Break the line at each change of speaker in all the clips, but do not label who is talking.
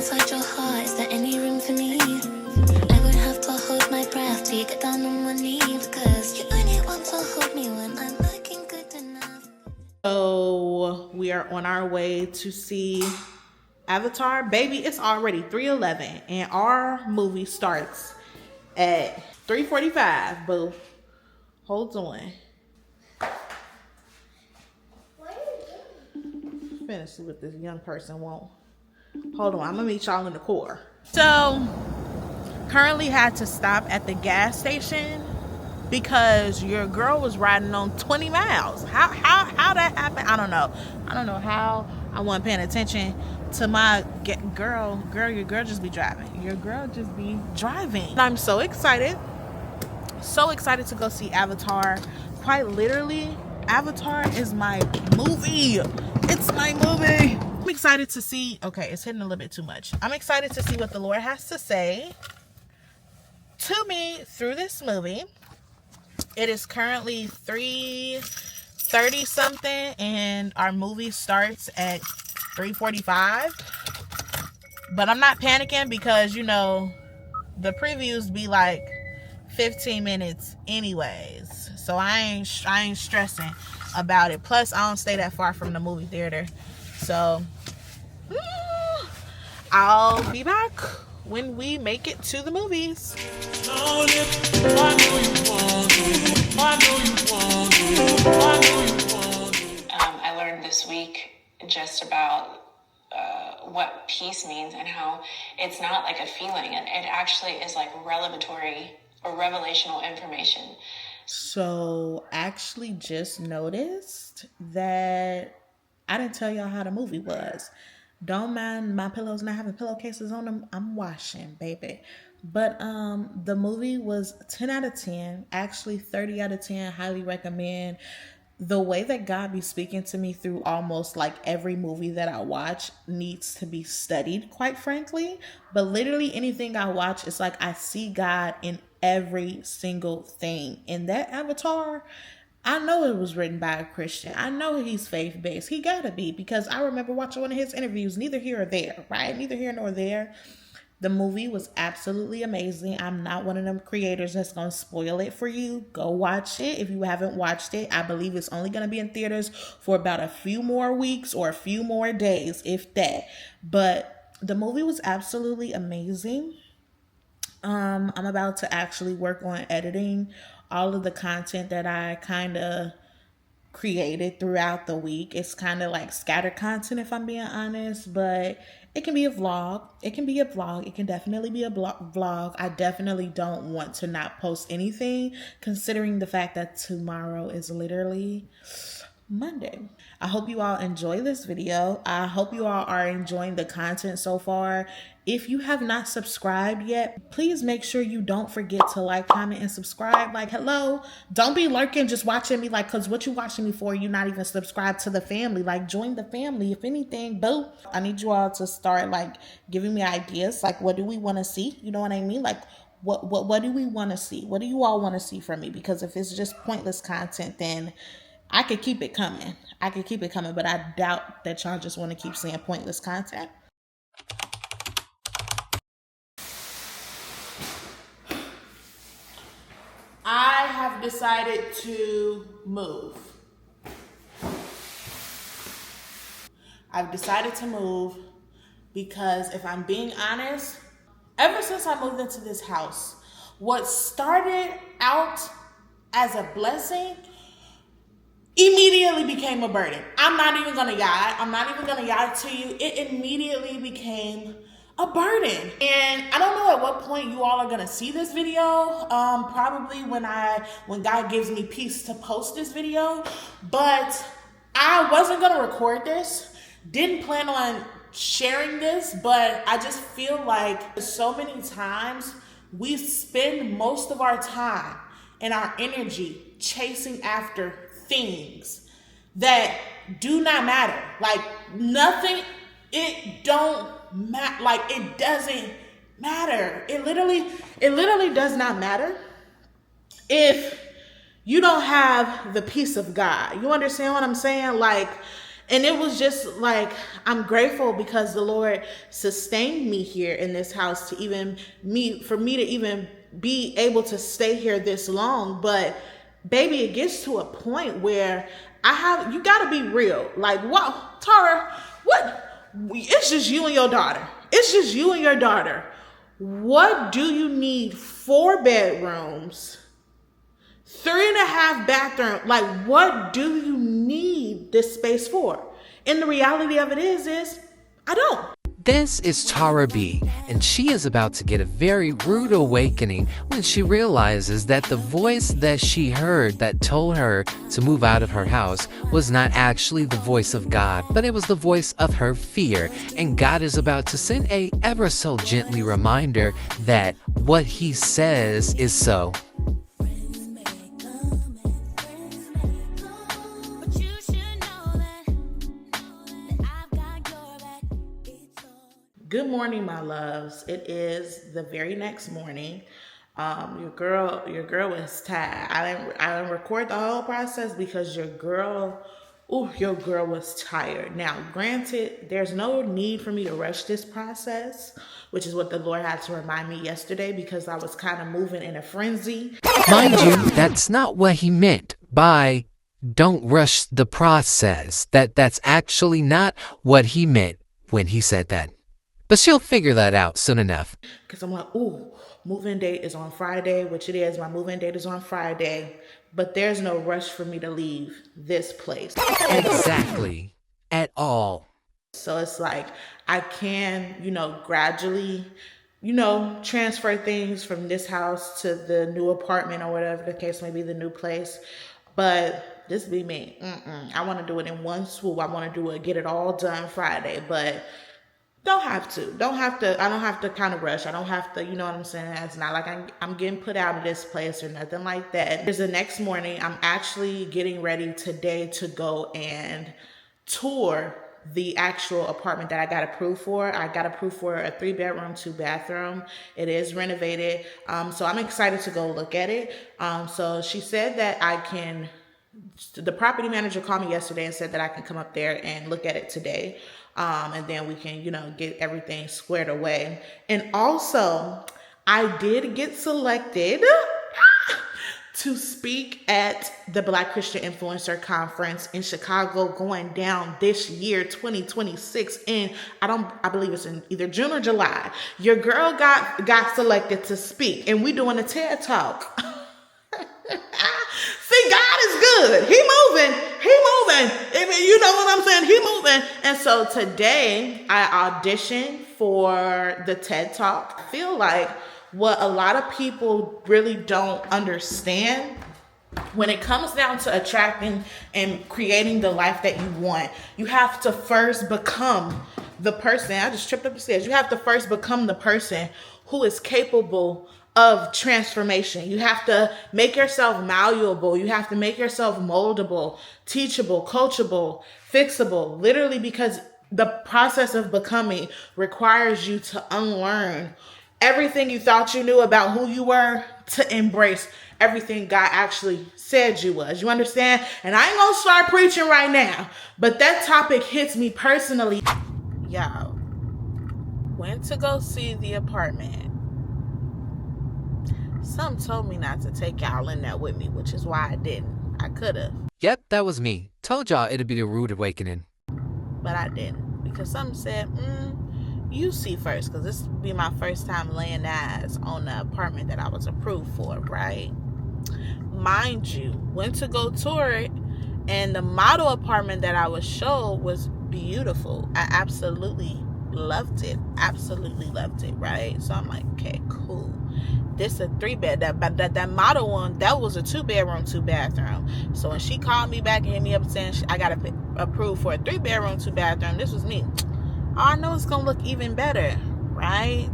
inside your heart? Is there any room for me? I would have to hold my breath till you get down on one knee, because you only want to hold me when I'm looking good enough.
So we are on our way to see Avatar. Baby, it's already 3:11 and our movie starts at 3:45. Boo. Hold on. Finish what this young person won't. Hold on, I'm gonna meet y'all in the core. So currently had to stop at the gas station because your girl was riding on 20 miles. How that happened? I don't know. I don't know how I wasn't paying attention to my girl. Your girl just be driving. Your girl just be driving. I'm so excited. So excited to go see Avatar. Quite literally, Avatar is my movie. It's my movie. I'm excited to see. Okay, it's hitting a little bit too much. I'm excited to see what the Lord has to say to me through this movie. It is currently 3:30 something and our movie starts at 3:45. But I'm not panicking because, you know, the previews be like 15 minutes anyways. So I ain't stressing about it. Plus, I don't stay that far from the movie theater. So I'll be back when we make it to the movies.
I learned this week just about what peace means and how it's not like a feeling. It actually is like revelatory or revelational information.
So actually just noticed that I didn't tell y'all how the movie was. Don't mind my pillows not having pillowcases on them. I'm washing, baby. But the movie was 10 out of 10, actually 30 out of 10. Highly recommend. The way that God be speaking to me through almost like every movie that I watch needs to be studied, quite frankly. But literally anything I watch, it's like I see God in every single thing. In that Avatar, I know it was written by a Christian. I know he's faith-based. He gotta be, because I remember watching one of his interviews, neither here or there, right? Neither here nor there. The movie was absolutely amazing. I'm not one of them creators that's going to spoil it for you. Go watch it. If you haven't watched it, I believe it's only going to be in theaters for about a few more weeks or a few more days, if that. But the movie was absolutely amazing. I'm about to actually work on editing all of the content that I kind of created throughout the week. It's kind of like scattered content, if I'm being honest, but it can be a vlog. It can be a vlog. It can definitely be a vlog. I definitely don't want to not post anything, considering the fact that tomorrow is literally Monday. I hope you all enjoy this video. I hope you all are enjoying the content so far. If you have not subscribed yet, please make sure you don't forget to like, comment, and subscribe. Like, hello, don't be lurking just watching me like, because what you watching me for, you're not even subscribed to the family. Like, join the family. If anything, boo. I need you all to start like giving me ideas. Like, what do we want to see? You know what I mean? Like, what do we want to see? What do you all want to see from me? Because if it's just pointless content, then I could keep it coming. But I doubt that y'all just want to keep seeing pointless content. I have decided to move. I've decided to move because, if I'm being honest, ever since I moved into this house, what started out as a blessing immediately became a burden. I'm not even gonna lie to you. It immediately became a burden. And I don't know at what point you all are gonna see this video. Probably when God gives me peace to post this video. But I wasn't gonna record this. Didn't plan on sharing this, but I just feel like so many times we spend most of our time and our energy chasing after things that do not matter. Like nothing, it don't matter. Like it doesn't matter. It literally does not matter if you don't have the peace of God. You understand what I'm saying? Like, And it was just like, I'm grateful because the Lord sustained me here in this house to even for me to even be able to stay here this long. But baby, it gets to a point where you gotta be real. Like, what, Tara, what? It's just you and your daughter. It's just you and your daughter. What do you need 4 bedrooms, 3.5 bathrooms? Like, what do you need this space for? And the reality of it is I don't.
This is Tara B, and she is about to get a very rude awakening when she realizes that the voice that she heard that told her to move out of her house was not actually the voice of God, but it was the voice of her fear. And God is about to send a ever so gently reminder that what he says is so.
Good morning, my loves. It is the very next morning. Your girl was tired. I didn't record the whole process because your girl was tired. Now, granted, there's no need for me to rush this process, which is what the Lord had to remind me yesterday because I was kind of moving in a frenzy.
Mind you, that's not what he meant by don't rush the process. That's actually not what he meant when he said that. But she'll figure that out soon enough.
Because I'm like, moving date is on Friday, which it is. My moving date is on Friday. But there's no rush for me to leave this place.
Exactly. At all.
So it's like I can, gradually, transfer things from this house to the new apartment or whatever the case may be, the new place. But this be me. I want to do it in one swoop. I want to get it all done Friday. But don't have to. I don't have to kind of rush. I don't have to, you know what I'm saying? It's not like I'm getting put out of this place or nothing like that. There's the next morning. I'm actually getting ready today to go and tour the actual apartment that I got approved for. I got approved for a 3-bedroom, 2-bathroom. It is renovated. So I'm excited to go look at it. So she said that the property manager called me yesterday and said that I can come up there and look at it today. And then we can, get everything squared away. And also, I did get selected to speak at the Black Christian Influencer Conference in Chicago going down this year, 2026. And I believe it's in either June or July. Your girl got selected to speak, and we doing a TED Talk. See, God is good. He moving. You know what I'm saying? He moving. And so today I auditioned for the TED Talk. I feel like what a lot of people really don't understand when it comes down to attracting and creating the life that you want, you have to first become the person. I just tripped up the stairs. You have to first become the person who is capable of transformation. You have to make yourself malleable. You have to make yourself moldable, teachable, coachable, fixable, literally, because the process of becoming requires you to unlearn everything you thought you knew about who you were to embrace everything God actually said you was. You understand? And I ain't gonna start preaching right now, but that topic hits me personally. Y'all, went to go see the apartment. Something told me not to take y'all in there with me, which is why I didn't. I could have.
Yep, that was me. Told y'all it'd be a rude awakening.
But I didn't. Because something said, you see first. Because this would be my first time laying eyes on the apartment that I was approved for, right? Mind you, went to go tour it. And the model apartment that I was showed was beautiful. I absolutely loved it. Absolutely loved it, right? So I'm like, okay, cool. This a 3-bed. That model one, that was a 2-bedroom, 2-bathroom. So when she called me back and hit me up saying I got approved for a 3-bedroom, 2-bathroom, this was me. Oh, I know it's gonna look even better, right?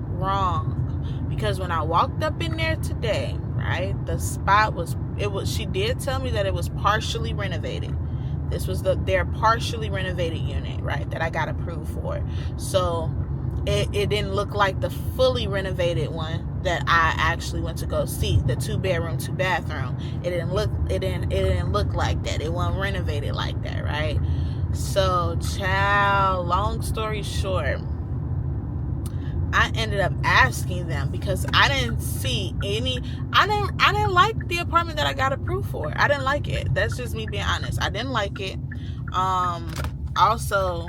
Wrong. Because when I walked up in there today, right, the spot she did tell me that it was partially renovated. This was their partially renovated unit, right, that I got approved for. So it didn't look like the fully renovated one. that I actually went to go see, the 2-bedroom, 2-bathroom. It didn't look like that. It wasn't renovated like that, right? So, child, long story short, I ended up asking them because I didn't see any. I didn't like the apartment that I got approved for. I didn't like it. That's just me being honest. I didn't like it. Also,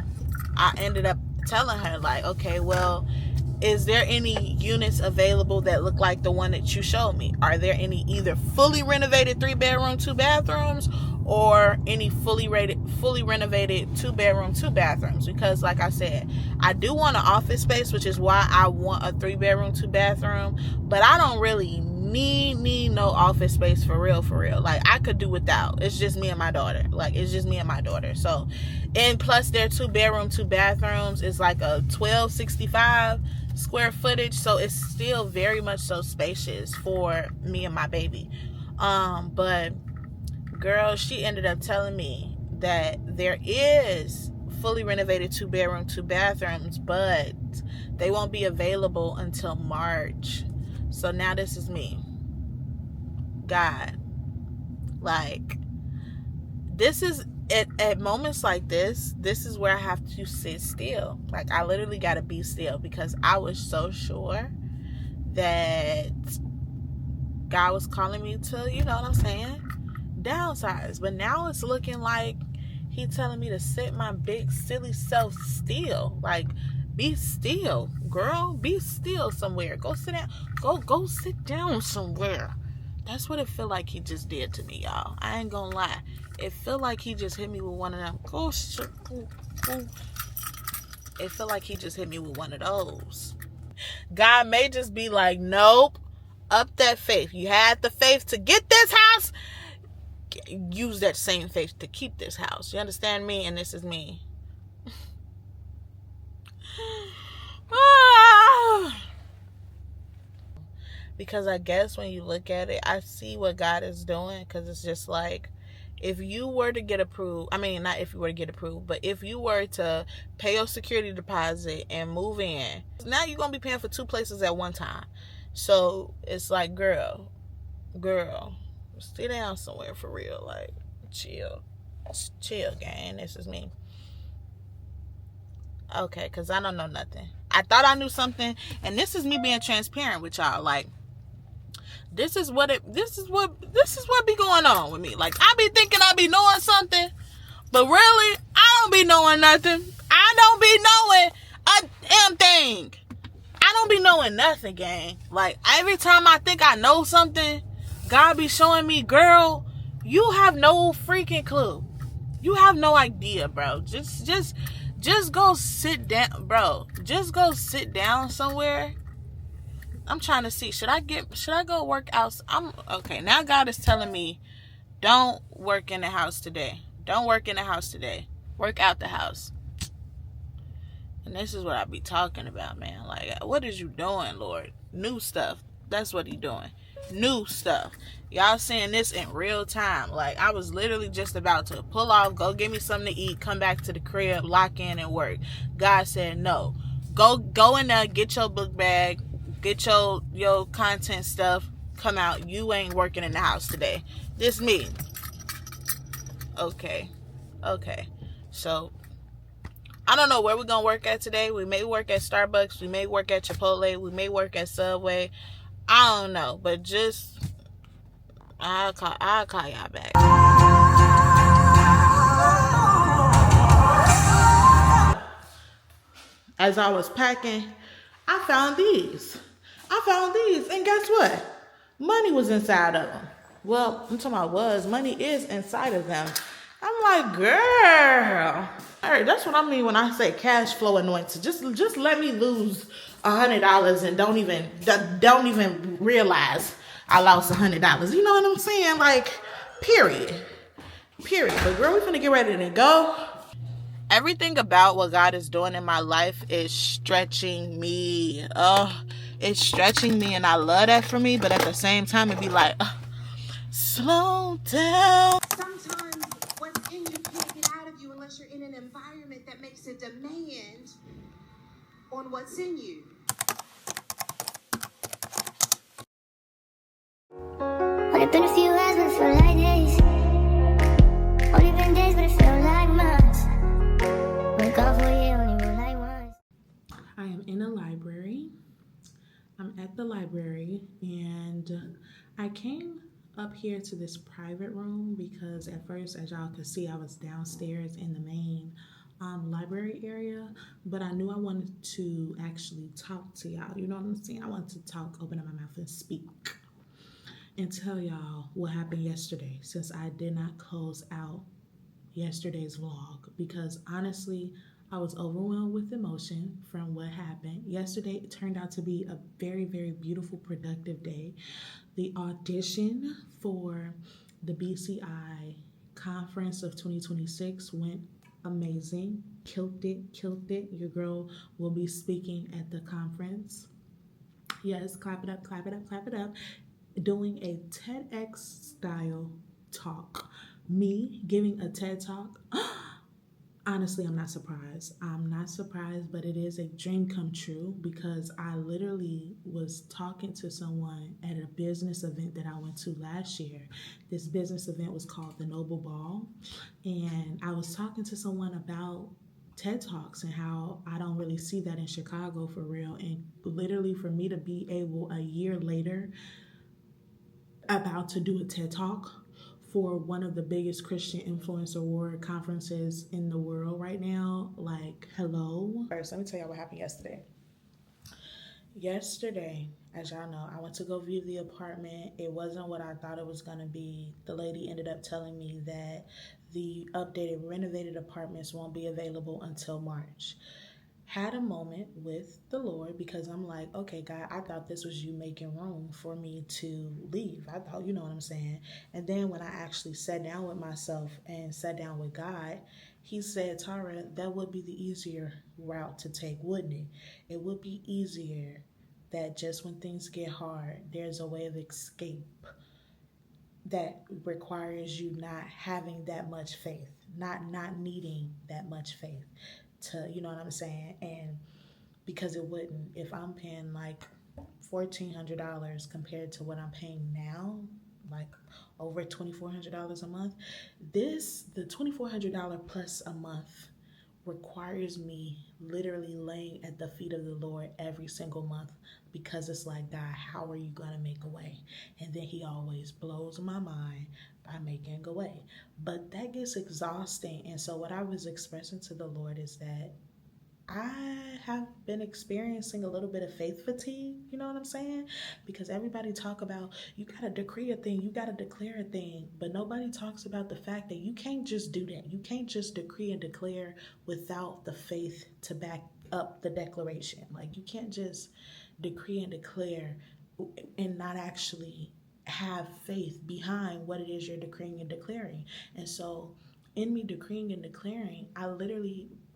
I ended up telling her, like, okay, well, is there any units available that look like the one that you showed me? Are there any either fully renovated 3-bedroom, 2 bathrooms, or any fully renovated 2-bedroom, 2 bathrooms? Because like I said, I do want an office space, which is why I want a 3-bedroom, 2 bathroom, but I don't really need no office space for real. Like, I could do without. It's just me and my daughter. So, and plus their 2-bedroom, 2 bathrooms is like a 1265 square footage, so it's still very much so spacious for me and my baby. But girl, she ended up telling me that there is fully renovated 2-bedroom, 2 bathrooms, but they won't be available until March. So now this is me. God, like, this is at moments like this is where I have to sit still. Like, I literally got to be still, because I was so sure that God was calling me to, you know what I'm saying, downsize. But now it's looking like he telling me to sit my big silly self still. Like, be still, girl. Be still somewhere. Go sit down. Go sit down somewhere. That's what it feel like he just did to me, y'all. I ain't gonna lie. It feel like he just hit me with one of them. It feel like he just hit me with one of those. God may just be like, nope. Up that faith. You had the faith to get this house. Use that same faith to keep this house. You understand me? And this is me. Because I guess when you look at it, I see what God is doing. Because it's just like, if you were to get approved, I mean, not if you were to get approved, but if you were to pay your security deposit and move in, now you're going to be paying for 2 places at one time. So it's like, girl, sit down somewhere for real. Like, chill, gang. This is me. Okay, because I don't know nothing. I thought I knew something, and this is me being transparent with y'all. Like, this is what be going on with me. Like, I be thinking I be knowing something, but really, I don't be knowing nothing. I don't be knowing a damn thing. I don't be knowing nothing, gang. Like, every time I think I know something, God be showing me, girl, you have no freaking clue. You have no idea, bro. Just go sit down, bro. Just go sit down somewhere. I'm trying to see, should I go work out? Okay, now God is telling me, don't work in the house today. Don't work in the house today. Work out the house. And this is what I be talking about, man. Like, what is you doing, Lord? New stuff. That's what he doing. New stuff. Y'all seeing this in real time. Like, I was literally just about to pull off, go get me something to eat, come back to the crib, lock in, and work. God said, no. Go in there, get your book bag, get your content stuff, come out. You ain't working in the house today. This me. Okay. So, I don't know where we're going to work at today. We may work at Starbucks. We may work at Chipotle. We may work at Subway. I don't know. But just, I'll call y'all back. As I was packing, I found these. And guess what? Money was inside of them. Well, I'm talking about money is inside of them. I'm like, girl. All right, that's what I mean when I say cash flow anointed. Just let me lose $100 and don't even realize I lost $100. You know what I'm saying? Like, period. But girl, we finna get ready to go. Everything about what God is doing in my life is stretching me. It's stretching me, and I love that for me. But at the same time, it be like, slow down.
Sometimes what's in you can't get out of you unless you're in an environment that makes a demand on what's in you.
Been a few hours, but it felt like days. Only been days, but it felt like months. Been gone for a year, only wrote like once.
I am in a library. I'm at the library, and I came up here to this private room because at first, as y'all could see, I was downstairs in the main library area, but I knew I wanted to actually talk to y'all. You know what I'm saying? I wanted to talk, open up my mouth and speak and tell y'all what happened yesterday, since I did not close out yesterday's vlog, because honestly, I was overwhelmed with emotion from what happened. Yesterday it turned out to be a very, very beautiful, productive day. The audition for the BCI conference of 2026 went amazing. Killed it, killed it. Your girl will be speaking at the conference. Yes, clap it up, clap it up, clap it up. Doing a TEDx style talk. Me giving a TED talk. Honestly, I'm not surprised. I'm not surprised, but it is a dream come true because I literally was talking to someone at a business event that I went to last year. This business event was called the Noble Ball, and I was talking to someone about TED Talks and how I don't really see that in Chicago for real. And literally for me to be able a year later about to do a TED Talk for one of the biggest Christian influencer award conferences in the world right now. Like, hello. First, let me tell y'all what happened yesterday. Yesterday, as y'all know, I went to go view the apartment. It wasn't what I thought it was going to be. The lady ended up telling me that the updated, renovated apartments won't be available until March. Had a moment with the Lord because I'm like, okay, God, I thought this was you making room for me to leave. I thought, you know what I'm saying? And then when I actually sat down with myself and sat down with God, he said, Tara, that would be the easier route to take, wouldn't it? It would be easier that just when things get hard, there's a way of escape that requires you not having that much faith, not needing that much faith to, you know what I'm saying? And because it wouldn't, if I'm paying like $1,400 compared to what I'm paying now, like over $2,400 a month, the $2,400 plus a month requires me literally laying at the feet of the Lord every single month, because it's like, God, how are you going to make a way? And then he always blows my mind by making a way. But that gets exhausting. And so what I was expressing to the Lord is that I have been experiencing a little bit of faith fatigue, you know what I'm saying? Because everybody talk about, you got to decree a thing, you got to declare a thing, but nobody talks about the fact that you can't just do that. You can't just decree and declare without the faith to back up the declaration. Like, you can't just decree and declare and not actually have faith behind what it is you're decreeing and declaring. And so in me decreeing and declaring,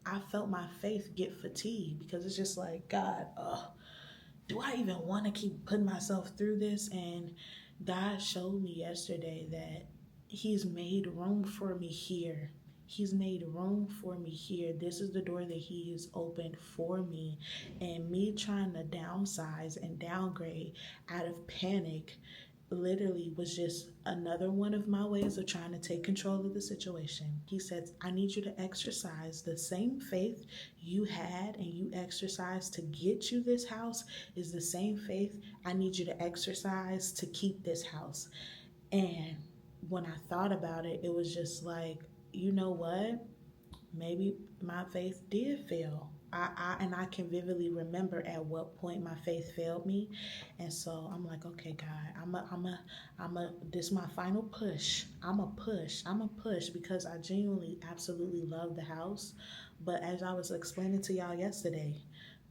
I felt my faith get fatigued, because it's just like, God, do I even want to keep putting myself through this? And God showed me yesterday that he's made room for me here. He's made room for me here. This is the door that he has opened for me. And me trying to downsize and downgrade out of panic literally was just another one of my ways of trying to take control of the situation. He said, I need you to exercise the same faith you had and you exercised to get you this house is the same faith I need you to exercise to keep this house. And when I thought about it, it was just like, you know what? Maybe my faith did fail. I can vividly remember at what point my faith failed me. And so I'm like, okay, God, this is my final push. I'm a push because I genuinely absolutely love the house. But as I was explaining to y'all yesterday,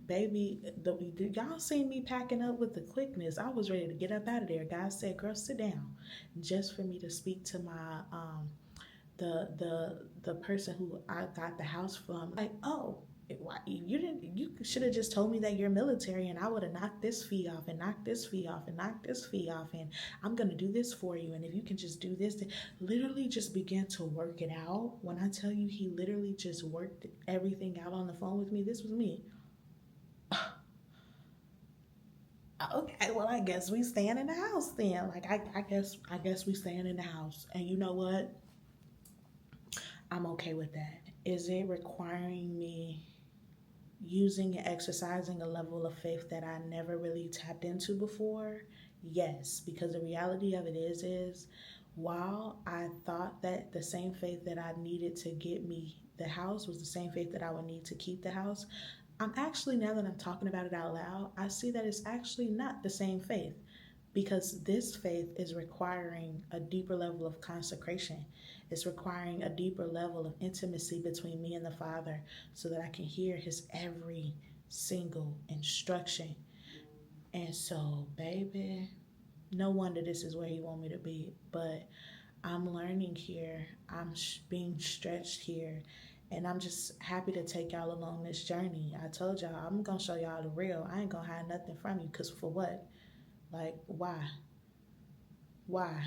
baby, y'all seen me packing up with the quickness. I was ready to get up out of there. God said, girl, sit down, just for me to speak to my the person who I got the house from. Like, oh, you should have just told me that you're military, and I would have knocked this fee off and knocked this fee off and knocked this fee off, and I'm gonna do this for you, and if you can just do this, literally just began to work it out. When I tell you, he literally just worked everything out on the phone with me. This was me. Okay, well, I guess we staying in the house then. Like, I guess we staying in the house. And you know what? I'm okay with that. Is it requiring me using and exercising a level of faith that I never really tapped into before? Yes, because the reality of it is while I thought that the same faith that I needed to get me the house was the same faith that I would need to keep the house, I'm actually, now that I'm talking about it out loud, I see that it's actually not the same faith, because this faith is requiring a deeper level of consecration. It's requiring a deeper level of intimacy between me and the Father so that I can hear his every single instruction. And so, baby, no wonder this is where he want me to be. But I'm learning here. I'm being stretched here. And I'm just happy to take y'all along this journey. I told y'all, I'm going to show y'all the real. I ain't going to hide nothing from you. Because for what? Like, why? Why?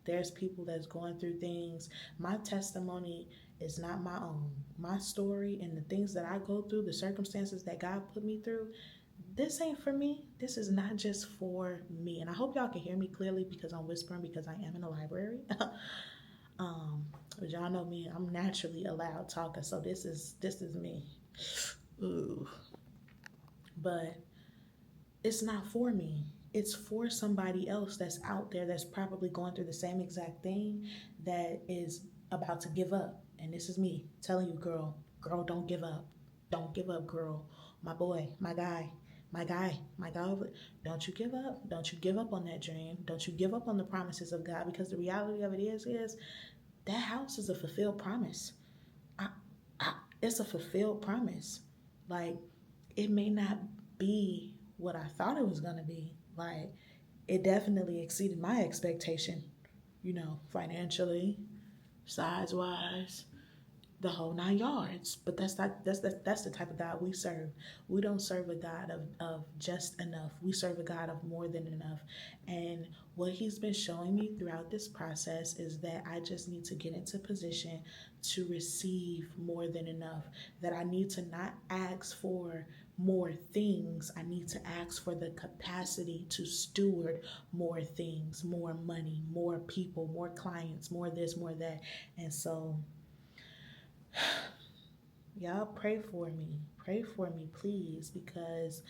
There's people that's going through things. My testimony is not my own. My story and the things that I go through, the circumstances that God put me through, this ain't for me. This is not just for me. And I hope y'all can hear me clearly because I'm whispering because I am in the library. But y'all know me, I'm naturally a loud talker, so this is me. Ooh. But it's not for me. It's for somebody else that's out there that's probably going through the same exact thing, that is about to give up. And this is me telling you, girl, don't give up. Don't give up, girl. My boy, my guy, my guy, my guy. Don't you give up. Don't you give up on that dream. Don't you give up on the promises of God, because the reality of it is that house is a fulfilled promise. I, it's a fulfilled promise. Like, it may not be what I thought it was gonna be. Like, it definitely exceeded my expectation, financially, size wise, the whole 9 yards. But that's the type of God we serve. We don't serve a God of just enough. We serve a God of more than enough. And what he's been showing me throughout this process is that I just need to get into position to receive more than enough. That I need to not ask for more things. I need to ask for the capacity to steward more things, more money, more people, more clients, more this, more that. And so y'all pray for me. Pray for me, please, because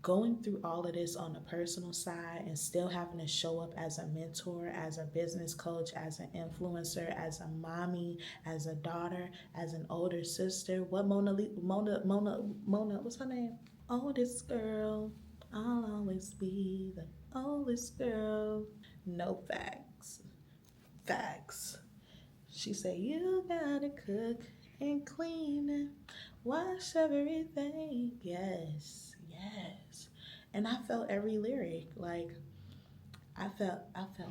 going through all of this on a personal side and still having to show up as a mentor, as a business coach, as an influencer, as a mommy, as a daughter, as an older sister. What Mona, what's her name? Oldest girl. I'll always be the oldest girl. No, facts. Facts. She said, you gotta cook and clean and wash everything. Yes, yes. And I felt every lyric. Like, I felt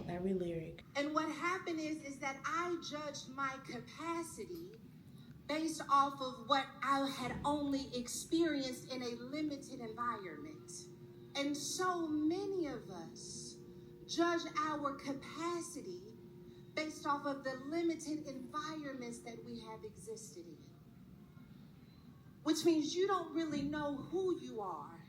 every lyric.
And what happened is that I judged my capacity based off of what I had only experienced in a limited environment. And so many of us judge our capacity based off of the limited environments that we have existed in. Which means you don't really know who you are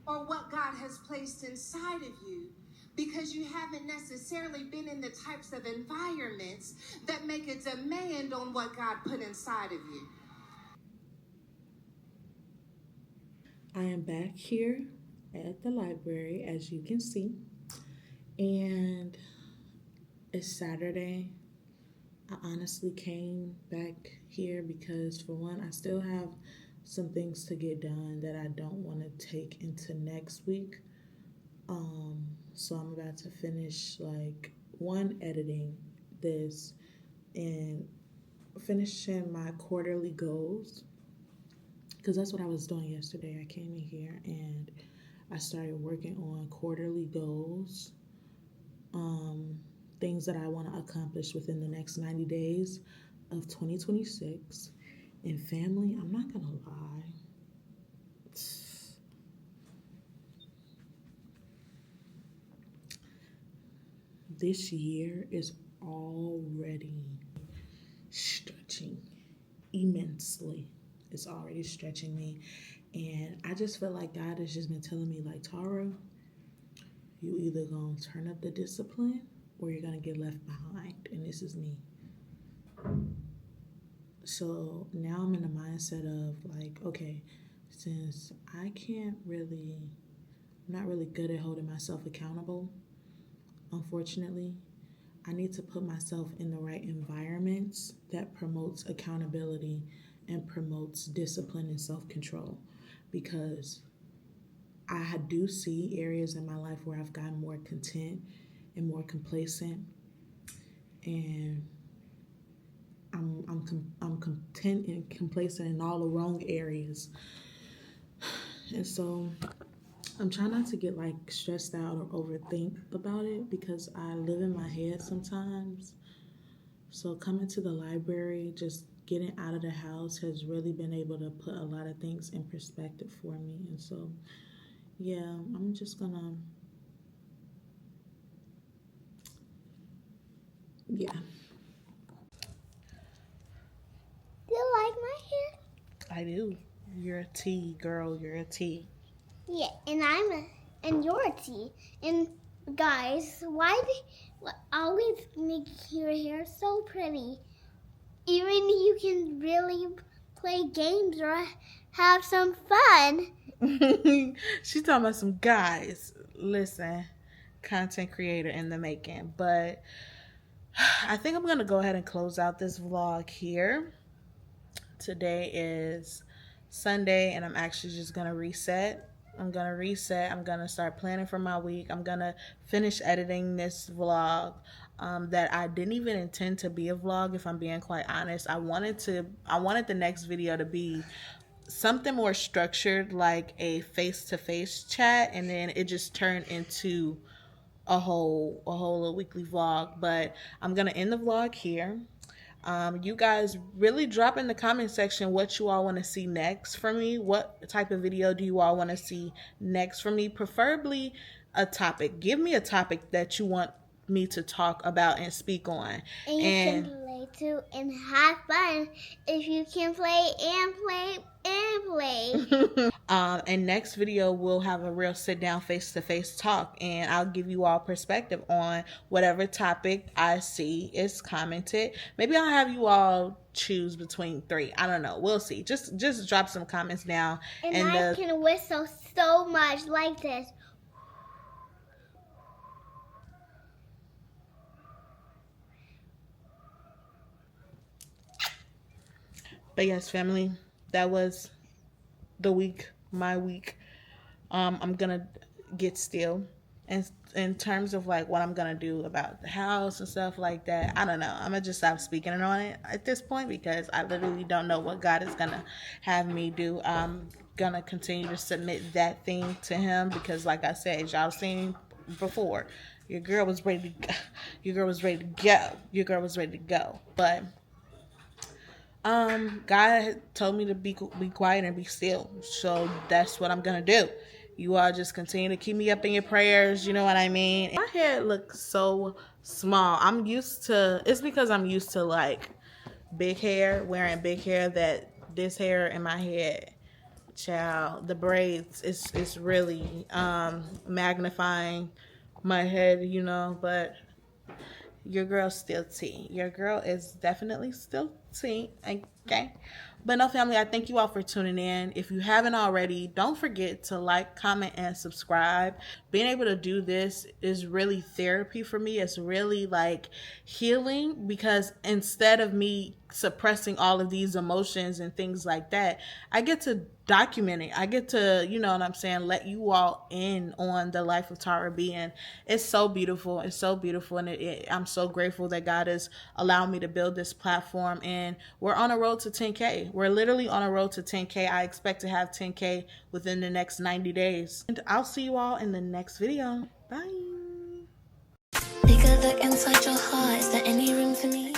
or what God has placed inside of you, because you haven't necessarily been in the types of environments that make a demand on what God put inside of you.
I am back here at the library, as you can see, and it's Saturday. I honestly came back here because, for one, I still have some things to get done that I don't want to take into next week. So I'm about to finish, like, one, editing this and finishing my quarterly goals, because that's what I was doing yesterday. I came in here and I started working on quarterly goals, things that I want to accomplish within the next 90 days of 2026. And family, I'm not gonna lie, this year is already stretching immensely. It's already stretching me. And I just feel like God has just been telling me, like, Tara, You either gonna turn up the discipline or you're gonna get left behind. And this is me. So now I'm in the mindset of like, okay, since I'm not really good at holding myself accountable, unfortunately, I need to put myself in the right environments that promotes accountability and promotes discipline and self-control, because I do see areas in my life where I've gotten more content and more complacent, and I'm content and complacent in all the wrong areas. And so I'm trying not to get like stressed out or overthink about it, because I live in my head sometimes. So coming to the library, just getting out of the house has really been able to put a lot of things in perspective for me. And so, yeah, I'm just gonna, yeah.
Do you like my hair?
I do. You're a T, girl. You're a T.
Yeah, and you're a T. And guys, why do always make your hair so pretty? Even you can really play games or have some fun.
She's talking about some guys. Listen, content creator in the making. But I think I'm going to go ahead and close out this vlog here. Today is Sunday, and I'm actually just going to reset. I'm going to start planning for my week. I'm going to finish editing this vlog that I didn't even intend to be a vlog, if I'm being quite honest. I wanted the next video to be something more structured, like a face-to-face chat, and then it just turned into a whole weekly vlog. But I'm going to end the vlog here. You guys really drop in the comment section what you all want to see next from me. What type of video do you all want to see next from me? Preferably a topic. Give me a topic that you want me to talk about and speak on.
And you can play too and have fun if you can play and play and play.
And next video we'll have a real sit down face-to-face talk, and I'll give you all perspective on whatever topic I see is commented. Maybe I'll have you all choose between 3. I don't know. We'll see. Just drop some comments down.
And I can whistle so much like this.
But yes, family, that was the week, my week. I'm gonna get still, and in terms of like what I'm gonna do about the house and stuff like that, I don't know. I'm gonna just stop speaking on it at this point, because I literally don't know what God is gonna have me do. I'm gonna continue to submit that thing to Him, because like I said, y'all seen before, your girl was ready to go. Your girl was ready to go. But God told me to be quiet and be still, so that's what I'm gonna do. You all just continue to keep me up in your prayers, you know what I mean? My head looks so small. It's because I'm used to like big hair, wearing big hair, that this hair in my head, child, the braids, it's really magnifying my head, you know. But your girl's still T. Your girl is definitely still T. Okay. But no, family, I thank you all for tuning in. If you haven't already, don't forget to like, comment, and subscribe. Being able to do this is really therapy for me. It's really like healing, because instead of me suppressing all of these emotions and things like that, I get to document it. I get to, you know what I'm saying, let you all in on the life of Tara B. And it's so beautiful. It's so beautiful. And I'm so grateful that God has allowed me to build this platform. And we're on a road to 10K. We're literally on a road to 10K. I expect to have 10K within the next 90 days. And I'll see you all in the next video. Bye.
Take a look inside your heart. Is there any room for me?